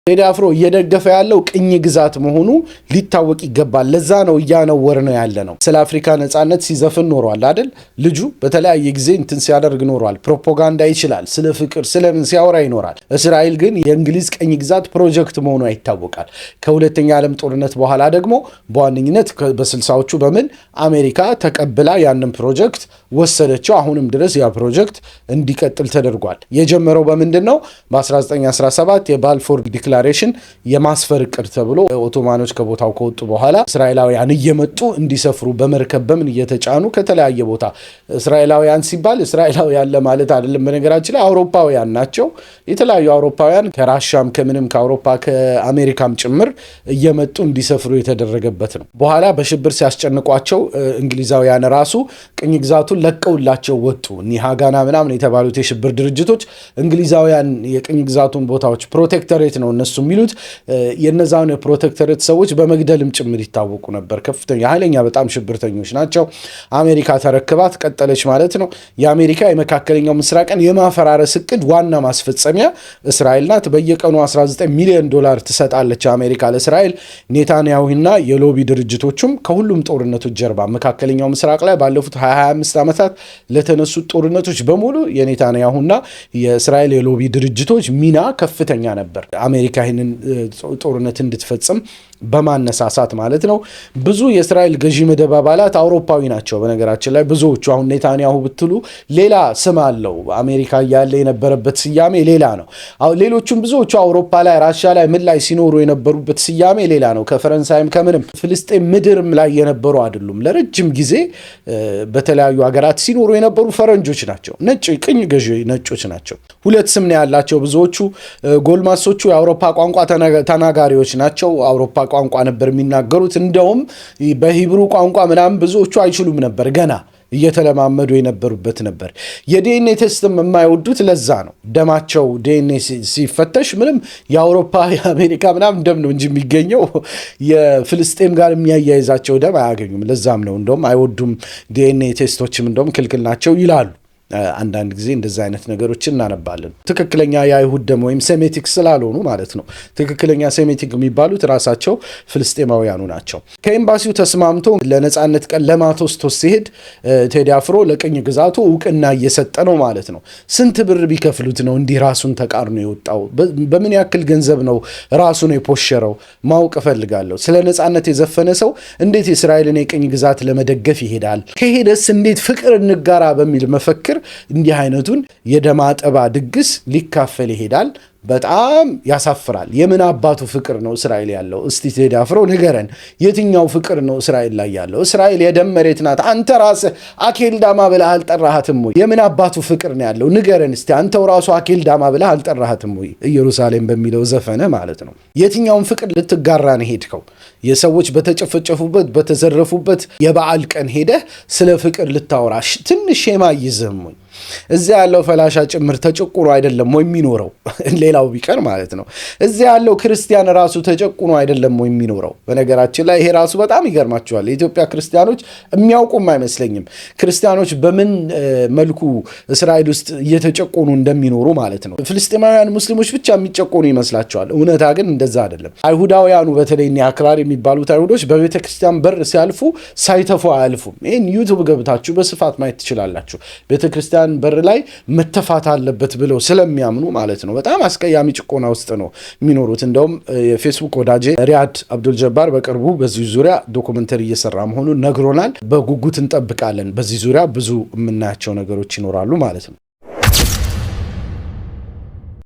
ቴዲ አፍሮ እየደገፈ ያለው ቅኝ ግዛት መሆኑ ሊታወቅ ይገባል። ለዛ ነው እያነወር ነው ያለ ነው። ስለ አፍሪካ ነጻነት ሲዘፍን ኖሯል አይደል? ልጁ በተለያየ ጊዜ እንትን ሲያደርግ ኖሯል። ፕሮፓጋንዳ ይችላል። ስለ ፍቅር ስለምን ሲያወራ ይኖራል። እስራኤል ግን የእንግሊዝ ቅኝ ግዛት ፕሮጀክት መሆኑ ይታወቃል። ከሁለተኛ ዓለም ጦርነት በኋላ ደግሞ በዋነኝነት በ60ዎቹ በምን አሜሪካ ተቀብላ ያንን ፕሮጀክት ወሰደችው። አሁንም ድረስ ያ ፕሮጀክት እንዲቀጥል ተደርጓል። የጀመረው በምንድነው? በ1917 የባልፎር ዲክላሬሽን የማስፈር እቅድ ተብሎ ኦቶማኖች ከቦታው ከወጡ በኋላ እስራኤላውያን እየመጡ እንዲሰፍሩ በመርከብ በምን እየተጫኑ ከተለያየ ቦታ እስራኤላውያን ሲባል እስራኤላውያን ለማለት አይደለም። በነገራችን ላይ አውሮፓውያን ናቸው። የተለያዩ አውሮፓውያን ከራሻም ከምንም ከአውሮፓ ከአሜሪካም ጭምር እየመጡ እንዲሰፍሩ የተደረገበት ነው። በኋላ በሽብር ሲያስጨንቋቸው እንግሊዛውያን ራሱ ቅኝ ግዛቱን ለቀውላቸው ወጡ። ኒሃጋና ምናምን የተባሉት የሽብር ድርጅቶች እንግሊዛውያን የቅኝ ግዛቱን ቦታዎች ፕሮቴክተሬት ነው እነሱ የሚሉት የነዛውን የፕሮቴክተሬት ሰዎች በመግደልም ጭምር ይታወቁ ነበር። ከፍተኛ ኃይለኛ በጣም ሽብርተኞች ናቸው። አሜሪካ ተረክባት ቀጠለች ማለት ነው። የአሜሪካ የመካከለኛው ምስራቅን የማፈራረስ እቅድ ዋና ማስፈጸሚያ እስራኤል ናት። በየቀኑ 19 ሚሊዮን ዶላር ትሰጣለች አሜሪካ ለእስራኤል። ኔታንያሁና የሎቢ ድርጅቶቹም ከሁሉም ጦርነቶች ጀርባ መካከለኛው ምስራቅ ላይ ባለፉት 25 ዓመታት ለተነሱት ጦርነቶች በሙሉ የኔታንያሁና የእስራኤል የሎቢ ድርጅቶች ሚና ከፍተኛ ነበር። አሜሪካ ይህንን ጦርነት እንድትፈጽም በማነሳሳት ማለት ነው። ብዙ የእስራኤል ገዢ መደብ አባላት አውሮፓዊ ናቸው። በነገራችን ላይ ብዙዎቹ አሁን ኔታንያሁ ብትሉ ሌላ ስም አለው። አሜሪካ እያለ የነበረበት ስያሜ ሌላ ነው። አሁን ሌሎቹም ብዙዎቹ አውሮፓ ላይ ራሻ ላይ ምን ላይ ሲኖሩ የነበሩበት ስያሜ ሌላ ነው። ከፈረንሳይም ከምንም ፍልስጤም ምድርም ላይ የነበሩ አይደሉም። ለረጅም ጊዜ በተለያዩ ሀገራት ሲኖሩ የነበሩ ፈረንጆች ናቸው። ነጭ ቅኝ ገዢ ነጮች ናቸው። ሁለት ስም ነው ያላቸው። ብዙዎቹ ጎልማሶቹ የአውሮፓ ቋንቋ ተናጋሪዎች ናቸው። አውሮፓ ቋንቋ ነበር የሚናገሩት። እንደውም በሂብሩ ቋንቋ ምናምን ብዙዎቹ አይችሉም ነበር። ገና እየተለማመዱ የነበሩበት ነበር። የዲኤንኤ ቴስትም የማይወዱት ለዛ ነው። ደማቸው ዲኤንኤ ሲፈተሽ ምንም የአውሮፓ የአሜሪካ ምናምን ደም ነው እንጂ የሚገኘው የፍልስጤም ጋር የሚያያይዛቸው ደም አያገኙም። ለዛም ነው እንደውም አይወዱም። ዲኤንኤ ቴስቶችም እንደውም ክልክል ናቸው ይላሉ። አንዳንድ ጊዜ እንደዛ አይነት ነገሮችን እናነባለን። ትክክለኛ የአይሁድ ደም ወይም ሴሜቲክ ስላልሆኑ ማለት ነው። ትክክለኛ ሴሜቲክ የሚባሉት ራሳቸው ፍልስጤማውያኑ ናቸው። ከኤምባሲው ተስማምቶ ለነጻነት ቀን ለማቶስቶስ ሲሄድ ቴዲ አፍሮ ለቅኝ ግዛቱ እውቅና እየሰጠ ነው ማለት ነው። ስንት ብር ቢከፍሉት ነው እንዲህ ራሱን ተቃርኖ የወጣው? በምን ያክል ገንዘብ ነው ራሱን የፖሸረው? ማወቅ እፈልጋለሁ። ስለ ነጻነት የዘፈነ ሰው እንዴት የእስራኤልን የቅኝ ግዛት ለመደገፍ ይሄዳል? ከሄደስ እንዴት ፍቅር እንጋራ በሚል መፈክር እንዲህ አይነቱን የደም አጠባ ድግስ ሊካፈል ይሄዳል? በጣም ያሳፍራል። የምን አባቱ ፍቅር ነው እስራኤል ያለው? እስቲ ቴዲ አፍሮ ንገረን። የትኛው ፍቅር ነው እስራኤል ላይ ያለው? እስራኤል የደም መሬት ናት። አንተ ራስህ አኬልዳማ ብለህ አልጠራሃትም ወይ? የምን አባቱ ፍቅር ነው ያለው? ንገረን እስቲ። አንተው ራሱ አኬልዳማ ብለህ አልጠራሃትም ወይ? ኢየሩሳሌም በሚለው ዘፈነ ማለት ነው። የትኛውን ፍቅር ልትጋራ ነው ሄድከው? የሰዎች በተጨፈጨፉበት በተዘረፉበት የበዓል ቀን ሄደህ ስለ ፍቅር ልታወራ ትንሽ ሼማ ይዝህም ወይ? እዚያ ያለው ፈላሻ ጭምር ተጨቁኖ አይደለም ወይ የሚኖረው? ሌላው ቢቀር ማለት ነው። እዚያ ያለው ክርስቲያን ራሱ ተጨቁኖ አይደለም ወይ የሚኖረው? በነገራችን ላይ ይሄ ራሱ በጣም ይገርማቸዋል። የኢትዮጵያ ክርስቲያኖች የሚያውቁም አይመስለኝም። ክርስቲያኖች በምን መልኩ እስራኤል ውስጥ እየተጨቆኑ እንደሚኖሩ ማለት ነው። ፍልስጤማውያን ሙስሊሞች ብቻ የሚጨቆኑ ይመስላቸዋል። እውነታ ግን እንደዛ አይደለም። አይሁዳውያኑ በተለይ አክራሪ የሚባሉት አይሁዶች በቤተ ክርስቲያን በር ሲያልፉ ሳይተፉ አያልፉም። ይህን ዩቱብ ገብታችሁ በስፋት ማየት ትችላላችሁ። ቤተ ክርስቲያን በር ላይ መተፋት አለበት ብለው ስለሚያምኑ ማለት ነው። በጣም አስቀያሚ ጭቆና ውስጥ ነው የሚኖሩት። እንደውም የፌስቡክ ወዳጄ ሪያድ አብዱል ጀባር በቅርቡ በዚህ ዙሪያ ዶኩመንተሪ እየሰራ መሆኑን ነግሮናል። በጉጉት እንጠብቃለን። በዚህ ዙሪያ ብዙ የምናያቸው ነገሮች ይኖራሉ ማለት ነው።